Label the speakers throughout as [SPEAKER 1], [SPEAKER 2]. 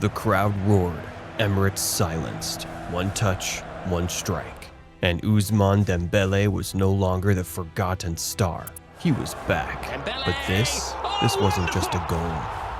[SPEAKER 1] The crowd roared, Emirates silenced, one touch, one strike. And Ousmane Dembele was no longer the forgotten star. He was back. But this wasn't just a goal.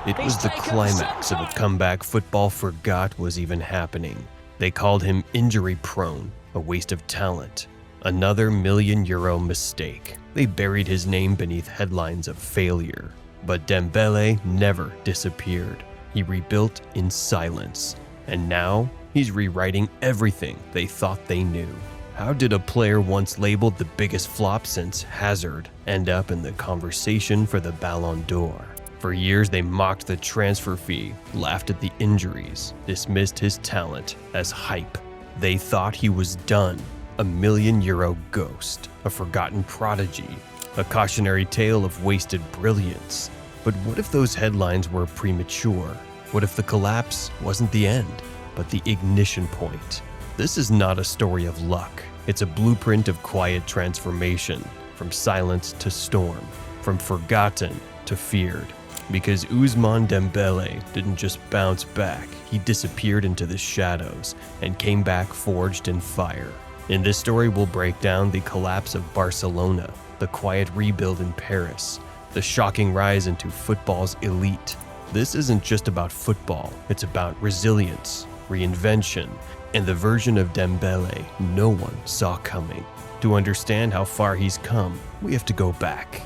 [SPEAKER 1] It was the climax of a comeback football forgot was even happening. They called him injury-prone, a waste of talent. Another €1 million mistake. They buried his name beneath headlines of failure. But Dembele never disappeared. He rebuilt in silence. And now, he's rewriting everything they thought they knew. How did a player once labeled the biggest flop since Hazard end up in the conversation for the Ballon d'Or? For years, they mocked the transfer fee, laughed at the injuries, dismissed his talent as hype. They thought he was done, a €1 million ghost, a forgotten prodigy, a cautionary tale of wasted brilliance. But what if those headlines were premature? What if the collapse wasn't the end, but the ignition point? This is not a story of luck. It's a blueprint of quiet transformation, from silence to storm, from forgotten to feared. Because Ousmane Dembele didn't just bounce back, he disappeared into the shadows and came back forged in fire. In this story, we'll break down the collapse of Barcelona, the quiet rebuild in Paris, the shocking rise into football's elite. This isn't just about football, it's about resilience, reinvention, and the version of Dembele no one saw coming. To understand how far he's come, we have to go back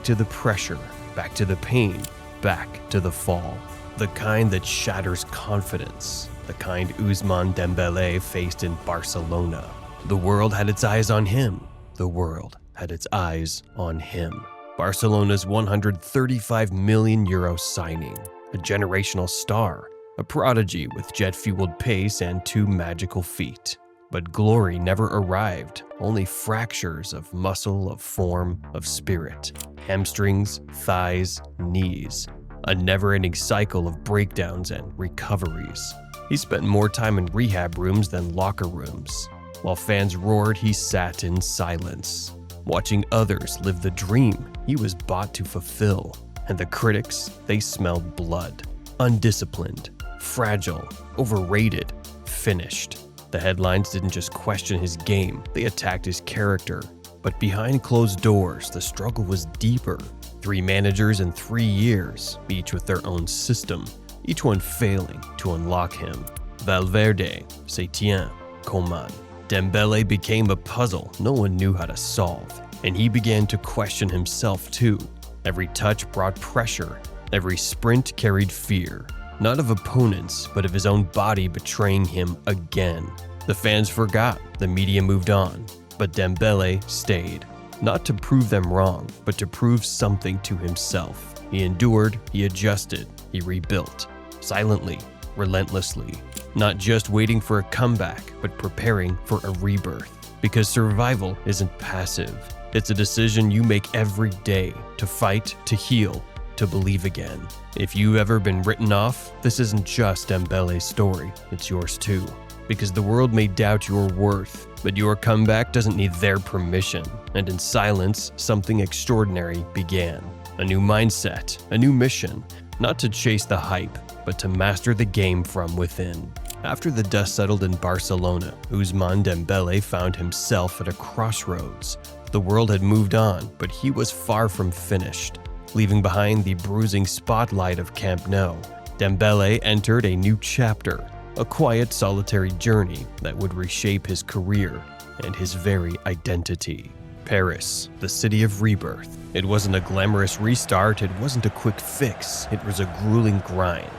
[SPEAKER 1] to the pressure, back to the pain, back to the fall. The kind that shatters confidence, the kind Ousmane Dembele faced in Barcelona. The world had its eyes on him. The world had its eyes on him. Barcelona's €135 million signing, a generational star, a prodigy with jet-fueled pace and 2 magical feet. But glory never arrived, only fractures of muscle, of form, of spirit. Hamstrings, thighs, knees. A never-ending cycle of breakdowns and recoveries. He spent more time in rehab rooms than locker rooms. While fans roared, he sat in silence, watching others live the dream he was bought to fulfill. And the critics, they smelled blood. Undisciplined, fragile, overrated, finished. The headlines didn't just question his game, they attacked his character. But behind closed doors, the struggle was deeper. 3 managers in 3 years, each with their own system, each one failing to unlock him. Valverde, Setien, Coman. Dembele became a puzzle no one knew how to solve, and he began to question himself too. Every touch brought pressure, every sprint carried fear. Not of opponents, but of his own body betraying him again. The fans forgot, the media moved on, but Dembele stayed. Not to prove them wrong, but to prove something to himself. He endured, he adjusted, he rebuilt. Silently, relentlessly. Not just waiting for a comeback, but preparing for a rebirth. Because survival isn't passive. It's a decision you make every day to fight, to heal, to believe again. If you've ever been written off, this isn't just Dembele's story, it's yours too. Because the world may doubt your worth, but your comeback doesn't need their permission. And in silence, something extraordinary began. A new mindset, a new mission, not to chase the hype, but to master the game from within. After the dust settled in Barcelona, Ousmane Dembele found himself at a crossroads. The world had moved on, but he was far from finished. Leaving behind the bruising spotlight of Camp Nou, Dembele entered a new chapter, a quiet, solitary journey that would reshape his career and his very identity. Paris, the city of rebirth. It wasn't a glamorous restart, it wasn't a quick fix, it was a grueling grind.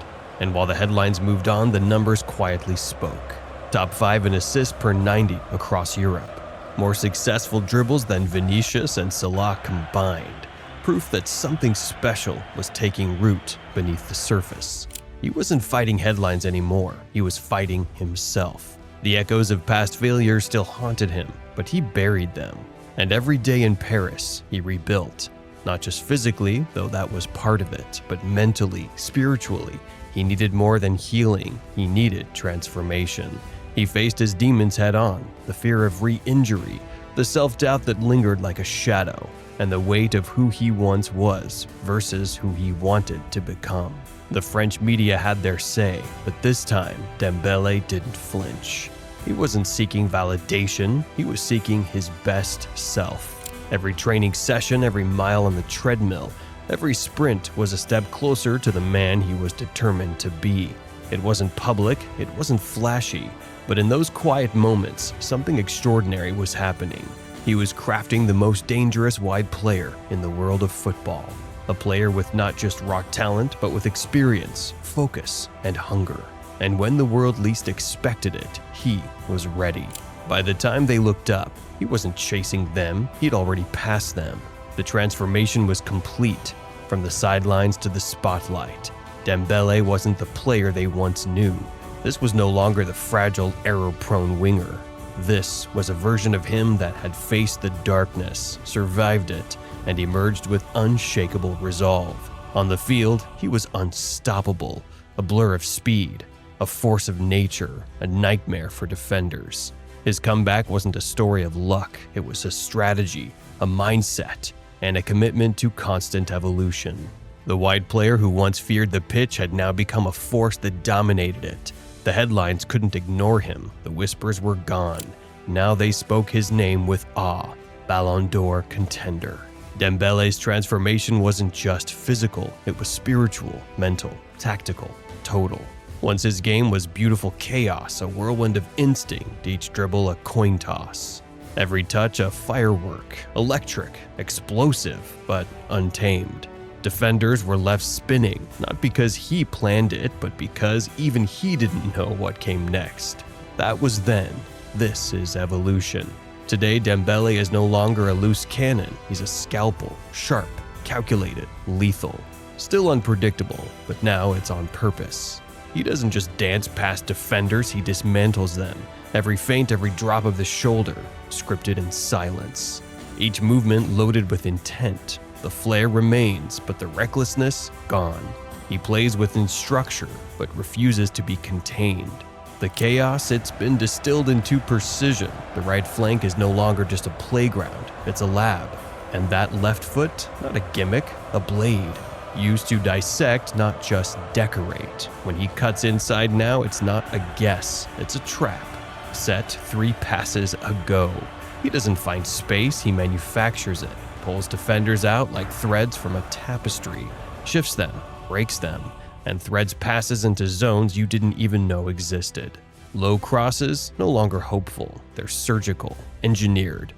[SPEAKER 1] And while the headlines moved on, the numbers quietly spoke. Top 5 in assists per 90 across Europe. More successful dribbles than Vinicius and Salah combined. Proof that something special was taking root beneath the surface. He wasn't fighting headlines anymore, he was fighting himself. The echoes of past failures still haunted him, but he buried them. And every day in Paris, he rebuilt. Not just physically, though that was part of it, but mentally, spiritually. He needed more than healing, he needed transformation. He faced his demons head on, the fear of re-injury, The self-doubt that lingered like a shadow, and the weight of who he once was versus who he wanted to become. The French media had their say, but this time, Dembele didn't flinch. He wasn't seeking validation, he was seeking his best self. Every training session, every mile on the treadmill, every sprint was a step closer to the man he was determined to be. It wasn't public, it wasn't flashy, but in those quiet moments, something extraordinary was happening. He was crafting the most dangerous wide player in the world of football. A player with not just raw talent, but with experience, focus, and hunger. And when the world least expected it, he was ready. By the time they looked up, he wasn't chasing them, he'd already passed them. The transformation was complete. From the sidelines to the spotlight, Dembele wasn't the player they once knew. This was no longer the fragile, error-prone winger. This was a version of him that had faced the darkness, survived it, and emerged with unshakable resolve. On the field, he was unstoppable, a blur of speed, a force of nature, a nightmare for defenders. His comeback wasn't a story of luck, it was a strategy, a mindset, and a commitment to constant evolution. The wide player who once feared the pitch had now become a force that dominated it. The headlines couldn't ignore him, the whispers were gone. Now they spoke his name with awe, Ballon d'Or contender. Dembele's transformation wasn't just physical, it was spiritual, mental, tactical, total. Once his game was beautiful chaos, a whirlwind of instinct, each dribble a coin toss. Every touch a firework, electric, explosive, but untamed. Defenders were left spinning, not because he planned it, but because even he didn't know what came next. That was then. This is evolution. Today, Dembele is no longer a loose cannon. He's a scalpel, sharp, calculated, lethal. Still unpredictable, but now it's on purpose. He doesn't just dance past defenders, he dismantles them. Every feint, every drop of the shoulder, scripted in silence. Each movement loaded with intent. The flair remains, but the recklessness, gone. He plays within structure, but refuses to be contained. The chaos, it's been distilled into precision. The right flank is no longer just a playground, it's a lab. And that left foot, not a gimmick, a blade. Used to dissect, not just decorate. When he cuts inside now, it's not a guess, it's a trap. Set 3 passes ago. He doesn't find space, he manufactures it. Pulls defenders out like threads from a tapestry. Shifts them, breaks them, and threads passes into zones you didn't even know existed. Low crosses, no longer hopeful. They're surgical, engineered.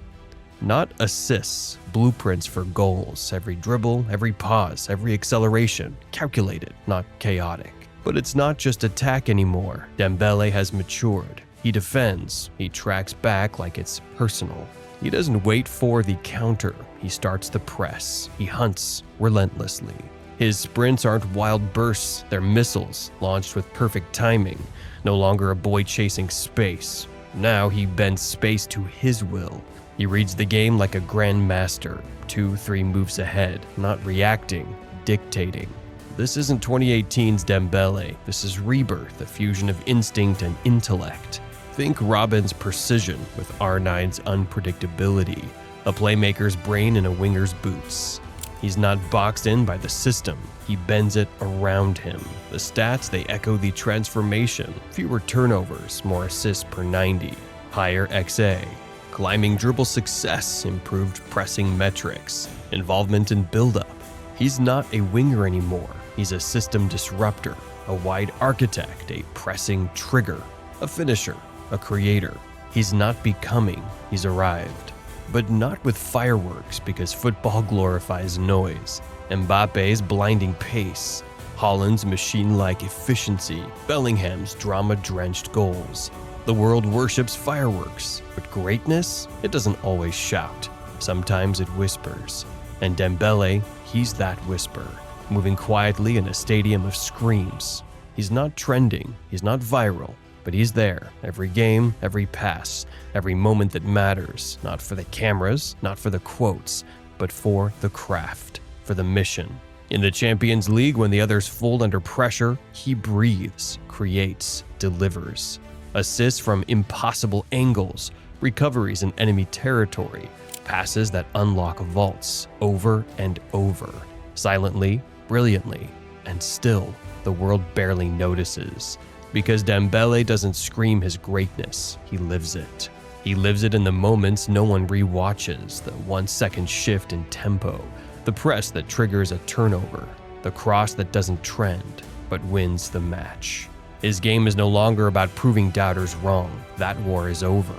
[SPEAKER 1] Not assists, blueprints for goals. Every dribble, every pause, every acceleration, calculated, not chaotic. But it's not just attack anymore. Dembele has matured. He defends, he tracks back like it's personal. He doesn't wait for the counter, he starts the press. He hunts relentlessly. His sprints aren't wild bursts, they're missiles, launched with perfect timing. No longer a boy chasing space. Now he bends space to his will. He reads the game like a grandmaster, 2-3 moves ahead, not reacting, dictating. This isn't 2018's Dembele, this is rebirth, a fusion of instinct and intellect. Think Robin's precision with R9's unpredictability, a playmaker's brain in a winger's boots. He's not boxed in by the system, he bends it around him. The stats, they echo the transformation. Fewer turnovers, more assists per 90, higher XA. Climbing dribble success, improved pressing metrics, involvement in build-up. He's not a winger anymore, he's a system disruptor, a wide architect, a pressing trigger, a finisher, a creator. He's not becoming, he's arrived. But not with fireworks, because football glorifies noise. Mbappe's blinding pace, Haaland's machine-like efficiency, Bellingham's drama-drenched goals. The world worships fireworks, but greatness, it doesn't always shout. Sometimes it whispers. And Dembele, he's that whisper, moving quietly in a stadium of screams. He's not trending, he's not viral, but he's there, every game, every pass, every moment that matters, not for the cameras, not for the quotes, but for the craft, for the mission. In the Champions League, when the others fold under pressure, he breathes, creates, delivers. Assists from impossible angles, recoveries in enemy territory, passes that unlock vaults over and over, silently, brilliantly, and still the world barely notices. Because Dembele doesn't scream his greatness, he lives it. He lives it in the moments no one re-watches, the 1-second shift in tempo, the press that triggers a turnover, the cross that doesn't trend, but wins the match. His game is no longer about proving doubters wrong. That war is over.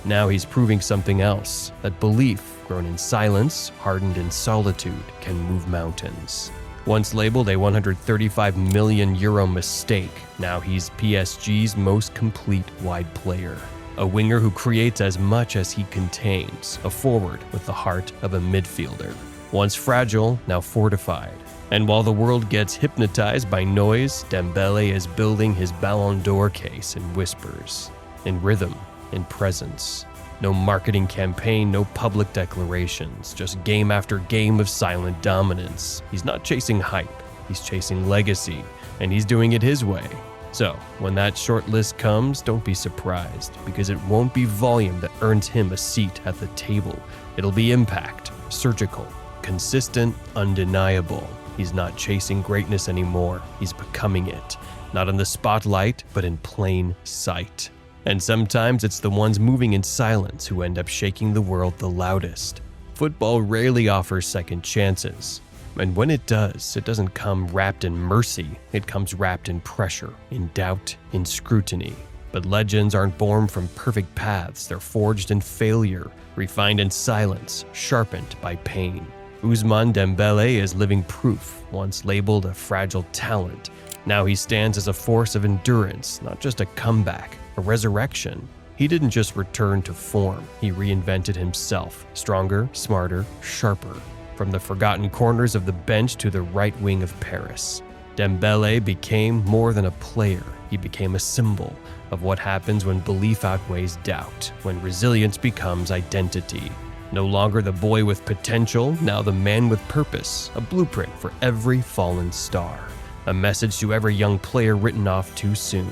[SPEAKER 1] Now he's proving something else, that belief, grown in silence, hardened in solitude, can move mountains. Once labeled a €135 million mistake, now he's PSG's most complete wide player. A winger who creates as much as he contains, a forward with the heart of a midfielder. Once fragile, now fortified. And while the world gets hypnotized by noise, Dembele is building his Ballon d'Or case in whispers, in rhythm, in presence. No marketing campaign, no public declarations, just game after game of silent dominance. He's not chasing hype, he's chasing legacy, and he's doing it his way. So, when that short list comes, don't be surprised, because it won't be volume that earns him a seat at the table. It'll be impact, surgical, consistent, undeniable. He's not chasing greatness anymore, he's becoming it. Not in the spotlight, but in plain sight. And sometimes it's the ones moving in silence who end up shaking the world the loudest. Football rarely offers second chances. And when it does, it doesn't come wrapped in mercy. It comes wrapped in pressure, in doubt, in scrutiny. But legends aren't born from perfect paths. They're forged in failure, refined in silence, sharpened by pain. Ousmane Dembele is living proof. Once labeled a fragile talent, now he stands as a force of endurance, not just a comeback, a resurrection. He didn't just return to form, he reinvented himself, stronger, smarter, sharper. From the forgotten corners of the bench to the right wing of Paris, Dembele became more than a player. He became a symbol of what happens when belief outweighs doubt, when resilience becomes identity. No longer the boy with potential, now the man with purpose, a blueprint for every fallen star. A message to every young player written off too soon.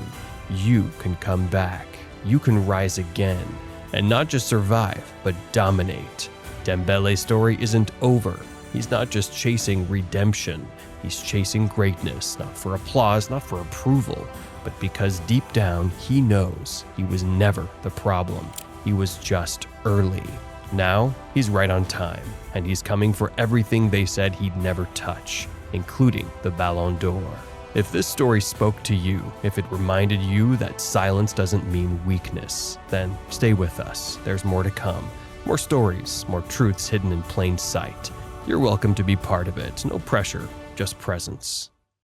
[SPEAKER 1] You can come back. You can rise again. And not just survive, but dominate. Dembele's story isn't over. He's not just chasing redemption. He's chasing greatness, not for applause, not for approval, but because deep down he knows he was never the problem. He was just early. Now, he's right on time, and he's coming for everything they said he'd never touch, including the Ballon d'Or. If this story spoke to you, if it reminded you that silence doesn't mean weakness, then stay with us. There's more to come. More stories, more truths hidden in plain sight. You're welcome to be part of it. No pressure, just presence.